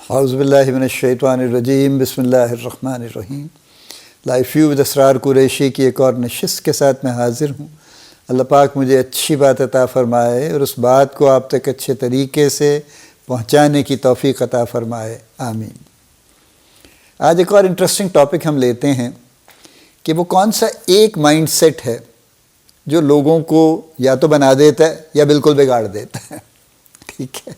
اعوذ باللہ من الشیطان الرجیم بسم اللہ الرحمن الرحیم۔ لائف ویو ود اسرار قریشی کی ایک اور نشست کے ساتھ میں حاضر ہوں۔ اللہ پاک مجھے اچھی بات عطا فرمائے اور اس بات کو آپ تک اچھے طریقے سے پہنچانے کی توفیق عطا فرمائے، آمین۔ آج ایک اور انٹرسٹنگ ٹاپک ہم لیتے ہیں کہ وہ کون سا ایک مائنڈ سیٹ ہے جو لوگوں کو یا تو بنا دیتا ہے یا بالکل بگاڑ دیتا ہے۔ ٹھیک ہے،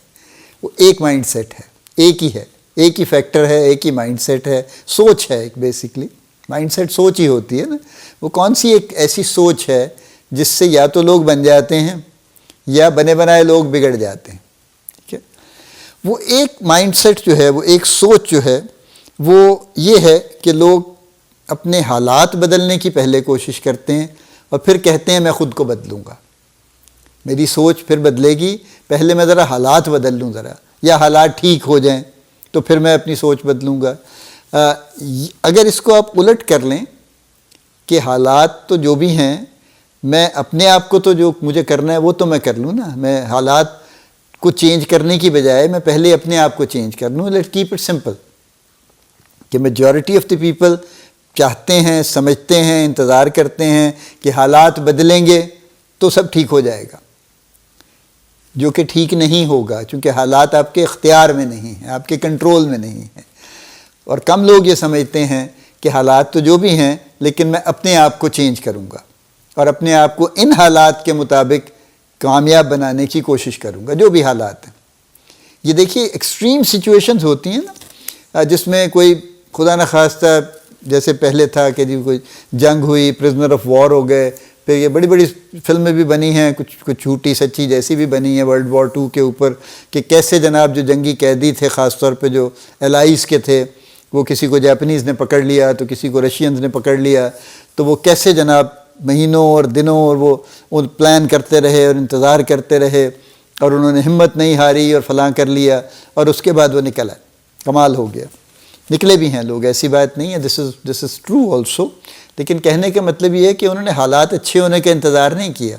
وہ ایک مائنڈ سیٹ ہے، ایک ہی ہے، ایک ہی فیکٹر ہے، ایک ہی مائنڈ سیٹ ہے، سوچ ہے ایک۔ بیسیکلی مائنڈ سیٹ سوچ ہی ہوتی ہے نا۔ وہ کون سی ایک ایسی سوچ ہے جس سے یا تو لوگ بن جاتے ہیں یا بنے بنائے لوگ بگڑ جاتے ہیں۔ ٹھیک ہے، وہ ایک مائنڈ سیٹ جو ہے، وہ ایک سوچ جو ہے، وہ یہ ہے کہ لوگ اپنے حالات بدلنے کی پہلے کوشش کرتے ہیں اور پھر کہتے ہیں میں خود کو بدلوں گا، میری سوچ پھر بدلے گی، پہلے میں ذرا حالات بدل لوں ذرا، یا حالات ٹھیک ہو جائیں تو پھر میں اپنی سوچ بدلوں گا۔ اگر اس کو آپ الٹ کر لیں کہ حالات تو جو بھی ہیں، میں اپنے آپ کو تو جو مجھے کرنا ہے وہ تو میں کر لوں نا، میں حالات کو چینج کرنے کی بجائے میں پہلے اپنے آپ کو چینج کر لوں۔ لیٹ کیپ اٹ سمپل کہ میجورٹی آف دی پیپل چاہتے ہیں، سمجھتے ہیں، انتظار کرتے ہیں کہ حالات بدلیں گے تو سب ٹھیک ہو جائے گا، جو کہ ٹھیک نہیں ہوگا، چونکہ حالات آپ کے اختیار میں نہیں ہیں، آپ کے کنٹرول میں نہیں ہیں۔ اور کم لوگ یہ سمجھتے ہیں کہ حالات تو جو بھی ہیں لیکن میں اپنے آپ کو چینج کروں گا اور اپنے آپ کو ان حالات کے مطابق کامیاب بنانے کی کوشش کروں گا، جو بھی حالات ہیں۔ یہ دیکھیے ایکسٹریم سچویشنز ہوتی ہیں نا، جس میں کوئی خدا نخواستہ جیسے پہلے تھا کہ جی کوئی جنگ ہوئی، پرزنر آف وار ہو گئے، پھر یہ بڑی بڑی فلمیں بھی بنی ہیں، کچھ جھوٹی سچی جیسی بھی بنی ہیں ورلڈ وار 2 کے اوپر، کہ کیسے جناب جو جنگی قیدی تھے، خاص طور پہ جو الائز کے تھے، وہ کسی کو جاپنیز نے پکڑ لیا تو کسی کو رشینز نے پکڑ لیا، تو وہ کیسے جناب مہینوں اور دنوں اور وہ پلان کرتے رہے اور انتظار کرتے رہے اور انہوں نے ہمت نہیں ہاری اور فلاں کر لیا، اور اس کے بعد وہ نکلا، کمال ہو گیا۔ نکلے بھی ہیں لوگ، ایسی بات نہیں ہے، دس از ٹرو آلسو۔ لیکن کہنے کا مطلب یہ ہے کہ انہوں نے حالات اچھے ہونے کا انتظار نہیں کیا۔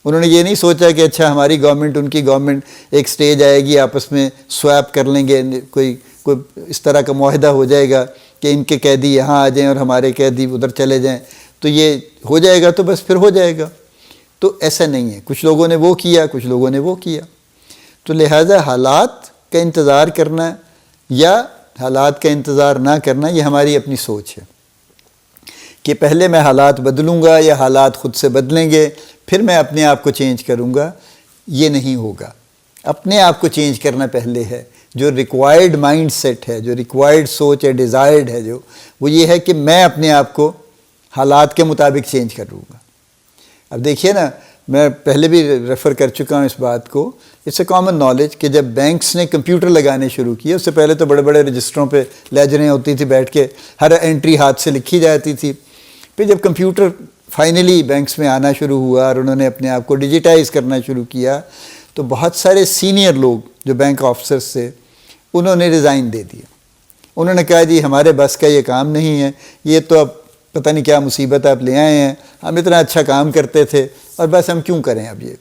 انہوں نے یہ نہیں سوچا کہ اچھا ہماری گورنمنٹ ان کی گورنمنٹ ایک سٹیج آئے گی، آپس میں سویپ کر لیں گے، کوئی اس طرح کا معاہدہ ہو جائے گا کہ ان کے قیدی یہاں آ جائیں اور ہمارے قیدی ادھر چلے جائیں، تو یہ ہو جائے گا تو بس پھر ہو جائے گا۔ تو ایسا نہیں ہے، کچھ لوگوں نے وہ کیا، کچھ لوگوں نے وہ کیا۔ تو لہٰذا حالات کا انتظار کرنا یا حالات کا انتظار نہ کرنا، یہ ہماری اپنی سوچ ہے کہ پہلے میں حالات بدلوں گا یا حالات خود سے بدلیں گے، پھر میں اپنے آپ کو چینج کروں گا۔ یہ نہیں ہوگا، اپنے آپ کو چینج کرنا پہلے ہے۔ جو ریکوائرڈ مائنڈ سیٹ ہے، جو ریکوائرڈ سوچ ہے، ڈیزائرڈ ہے، جو وہ یہ ہے کہ میں اپنے آپ کو حالات کے مطابق چینج کروں گا۔ اب دیکھیے نا، میں پہلے بھی ریفر کر چکا ہوں اس بات کو، اٹس اے کامن نالج کہ جب بینکس نے کمپیوٹر لگانے شروع کیے، اس سے پہلے تو بڑے بڑے رجسٹروں پہ لیجریں ہوتی تھی، بیٹھ کے ہر انٹری ہاتھ سے لکھی جاتی تھی۔ پھر جب کمپیوٹر فائنلی بینکس میں آنا شروع ہوا اور انہوں نے اپنے آپ کو ڈیجیٹائز کرنا شروع کیا، تو بہت سارے سینئر لوگ جو بینک آفیسرز سے، انہوں نے ریزائن دے دیا۔ انہوں نے کہا جی ہمارے بس کا یہ کام نہیں ہے، یہ تو اب پتہ نہیں کیا مصیبت آپ لے آئے ہیں، ہم اتنا اچھا کام کرتے تھے اور بس ہم کیوں کریں اب یہ۔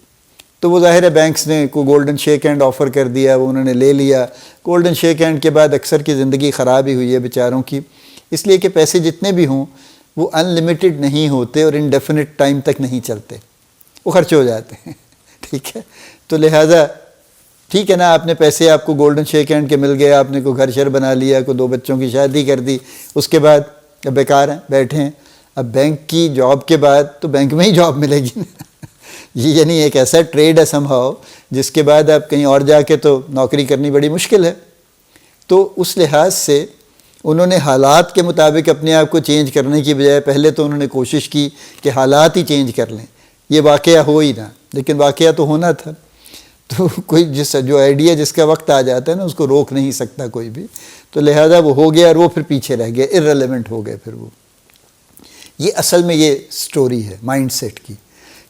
تو وہ ظاہر ہے بینکس نے کو گولڈن شیک ہینڈ آفر کر دیا، وہ انہوں نے لے لیا۔ گولڈن شیک ہینڈ کے بعد اکثر کی زندگی خراب ہی ہوئی ہے بیچاروں کی، اس لیے کہ پیسے جتنے بھی ہوں وہ ان لمیٹڈ نہیں ہوتے اور انڈیفینٹ ٹائم تک نہیں چلتے، وہ خرچ ہو جاتے ہیں۔ ٹھیک ہے، تو لہٰذا ٹھیک ہے نا، آپ نے پیسے آپ کو گولڈن شیک ہینڈ کے مل گئے، آپ نے کوئی گھر شر بنا لیا، کوئی 2 بچوں کی شادی کر دی، اس کے بعد اب بیکار ہیں، بیٹھے ہیں۔ اب بینک کی جاب کے بعد تو بینک میں ہی جاب ملے گی نا۔ یہ یعنی ایک ایسا ٹریڈ ہے سم ہاؤ جس کے بعد آپ کہیں اور جا کے تو نوکری کرنی بڑی مشکل ہے۔ تو اس لحاظ سے انہوں نے حالات کے مطابق اپنے آپ کو چینج کرنے کی بجائے پہلے تو انہوں نے کوشش کی کہ حالات ہی چینج کر لیں، یہ واقعہ ہو ہی نہ، لیکن واقعہ تو ہونا تھا۔ تو کوئی جو آئیڈیا جس کا وقت آ جاتا ہے نا، اس کو روک نہیں سکتا کوئی بھی، تو لہٰذا وہ ہو گیا اور وہ پھر پیچھے رہ گیا، ارریلیونٹ ہو گئے پھر وہ۔ یہ اصل میں یہ سٹوری ہے مائنڈ سیٹ کی،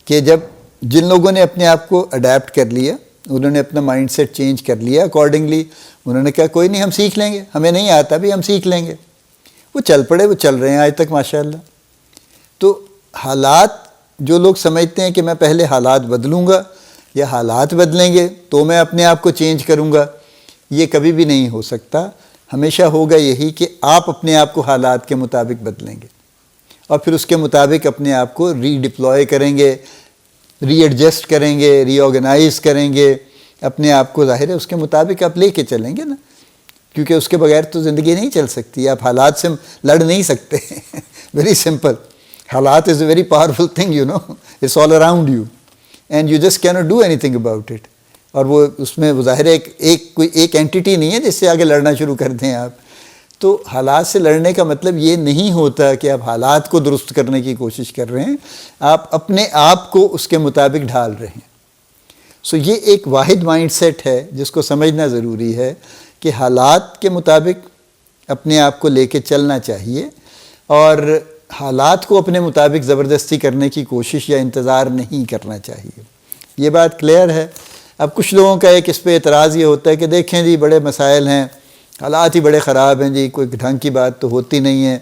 کہ جب جن لوگوں نے اپنے آپ کو اڈیپٹ کر لیا، انہوں نے اپنا مائنڈ سیٹ چینج کر لیا اکارڈنگلی، انہوں نے کہا کوئی نہیں، ہم سیکھ لیں گے، ہمیں نہیں آتا بھی، ہم سیکھ لیں گے۔ وہ چل پڑے، وہ چل رہے ہیں آج تک ماشاءاللہ۔ تو حالات، جو لوگ سمجھتے ہیں کہ میں پہلے حالات بدلوں گا یا حالات بدلیں گے تو میں اپنے آپ کو چینج کروں گا، یہ کبھی بھی نہیں ہو سکتا. ہمیشہ ہوگا یہی کہ آپ اپنے آپ کو حالات کے مطابق بدلیں گے اور پھر اس کے مطابق اپنے آپ کو ری ڈپلوائے کریں گے, ری ایڈجسٹ کریں گے, ری آرگنائز کریں گے اپنے آپ کو. ظاہر ہے اس کے مطابق آپ لے کے چلیں گے نا, کیونکہ اس کے بغیر تو زندگی نہیں چل سکتی. آپ حالات سے لڑ نہیں سکتے. Very simple. حالات is a very powerful thing, you know, it's all around you and you just can't do anything about it. اور وہ اس میں ظاہر ہے کوئی ایک اینٹیٹی نہیں ہے جس سے آگے لڑنا شروع کر دیں آپ. تو حالات سے لڑنے کا مطلب یہ نہیں ہوتا کہ آپ حالات کو درست کرنے کی کوشش کر رہے ہیں, آپ اپنے آپ کو اس کے مطابق ڈھال رہے ہیں. سو یہ ایک واحد مائنڈ سیٹ ہے جس کو سمجھنا ضروری ہے کہ حالات کے مطابق اپنے آپ کو لے کے چلنا چاہیے اور حالات کو اپنے مطابق زبردستی کرنے کی کوشش یا انتظار نہیں کرنا چاہیے. یہ بات کلیئر ہے. اب کچھ لوگوں کا ایک اس پہ اعتراض یہ ہوتا ہے کہ دیکھیں جی بڑے مسائل ہیں, حالات ہی بڑے خراب ہیں جی, کوئی ڈھنگ کی بات تو ہوتی نہیں ہے,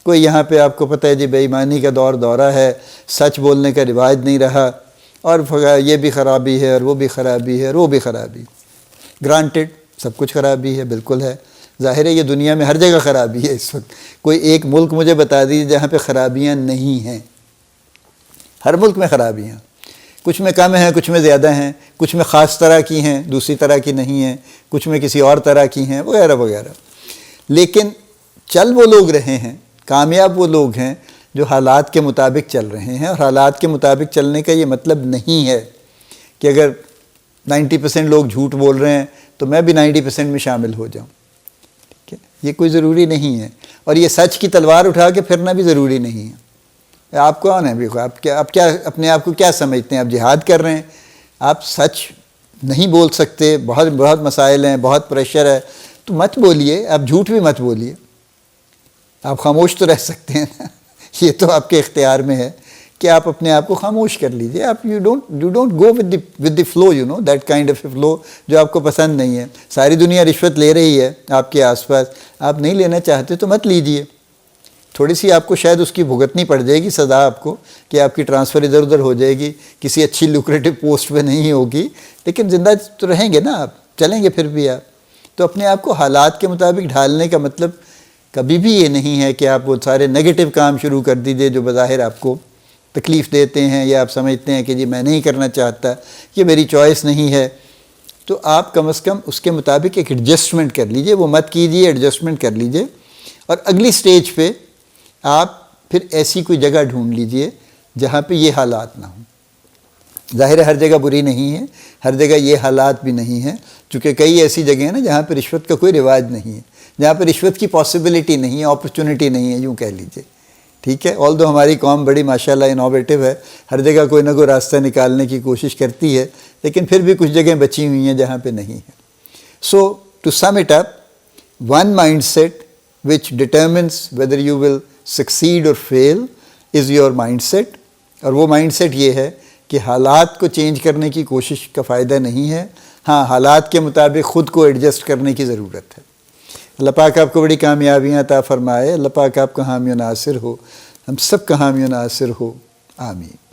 کوئی یہاں پہ آپ کو پتہ ہے جی بے ایمانی کا دورہ ہے, سچ بولنے کا رواج نہیں رہا, اور یہ بھی خرابی ہے اور وہ بھی خرابی ہے اور وہ بھی خرابی. گرانٹڈ سب کچھ خرابی ہے, بالکل ہے. ظاہر ہے یہ دنیا میں ہر جگہ خرابی ہے اس وقت. کوئی ایک ملک مجھے بتا دیجیے جہاں پہ خرابیاں نہیں ہیں. ہر ملک میں خرابیاں, کچھ میں کم ہیں, کچھ میں زیادہ ہیں, کچھ میں خاص طرح کی ہیں, دوسری طرح کی نہیں ہیں, کچھ میں کسی اور طرح کی ہیں, وغیرہ وغیرہ. لیکن چل وہ لوگ رہے ہیں, کامیاب وہ لوگ ہیں جو حالات کے مطابق چل رہے ہیں. اور حالات کے مطابق چلنے کا یہ مطلب نہیں ہے کہ اگر 90% لوگ جھوٹ بول رہے ہیں تو میں بھی 90% میں شامل ہو جاؤں. ٹھیک ہے, یہ کوئی ضروری نہیں ہے. اور یہ سچ کی تلوار اٹھا کے پھرنا بھی ضروری نہیں ہے. آپ کون ہیں بھی, آپ کیا اپنے آپ کو کیا سمجھتے ہیں؟ آپ جہاد کر رہے ہیں, آپ سچ نہیں بول سکتے, بہت مسائل ہیں, بہت پریشر ہے, تو مت بولیے. آپ جھوٹ بھی مت بولیے, آپ خاموش تو رہ سکتے ہیں نا. یہ تو آپ کے اختیار میں ہے کہ آپ اپنے آپ کو خاموش کر لیجئے. آپ you don't go with the flow, you know, that kind of a flow جو آپ کو پسند نہیں ہے. ساری دنیا رشوت لے رہی ہے آپ کے آس پاس, آپ نہیں لینا چاہتے تو مت لیجئے. تھوڑی سی آپ کو شاید اس کی بھگتنی پڑ جائے گی سزا آپ کو, کہ آپ کی ٹرانسفر ادھر ادھر ہو جائے گی, کسی اچھی لوکریٹو پوسٹ پہ نہیں ہوگی, لیکن زندہ تو رہیں گے نا آپ, چلیں گے پھر بھی آپ. تو اپنے آپ کو حالات کے مطابق ڈھالنے کا مطلب کبھی بھی یہ نہیں ہے کہ آپ وہ سارے نیگیٹو کام شروع کر دیجئے جو بظاہر آپ کو تکلیف دیتے ہیں یا آپ سمجھتے ہیں کہ جی میں نہیں کرنا چاہتا, یہ میری چوائس نہیں ہے. تو آپ کم از کم اس کے مطابق ایک ایڈجسٹمنٹ کر لیجئے. وہ مت کیجئے, ایڈجسٹمنٹ کر لیجئے. اور اگلی سٹیج پہ آپ پھر ایسی کوئی جگہ ڈھونڈ لیجئے جہاں پہ یہ حالات نہ ہوں. ظاہر ہے ہر جگہ بری نہیں ہے, ہر جگہ یہ حالات بھی نہیں ہیں, چونکہ کئی ایسی جگہ ہیں نا جہاں پہ رشوت کا کوئی رواج نہیں ہے, جہاں پہ رشوت کی پاسبلٹی نہیں ہے, اپرچونٹی نہیں ہے, یوں کہہ لیجئے. ٹھیک ہے, آلدو ہماری قوم بڑی ماشاءاللہ انوویٹو ہے, ہر جگہ کوئی نہ کوئی راستہ نکالنے کی کوشش کرتی ہے, لیکن پھر بھی کچھ جگہیں بچی ہوئی ہیں جہاں پہ نہیں ہے. So to sum it up, one mindset which determines whether you will succeed or fail is your mindset. اور وہ مائنڈ سیٹ یہ ہے کہ حالات کو چینج کرنے کی کوشش کا فائدہ نہیں ہے, ہاں حالات کے مطابق خود کو ایڈجسٹ کرنے کی ضرورت ہے. اللہ پاک آپ کو بڑی کامیابیاں عطا فرمائے. اللہ پاک آپ کا حامی و ناصر ہو, ہم سب کا حامی و ناصر ہو. آمین.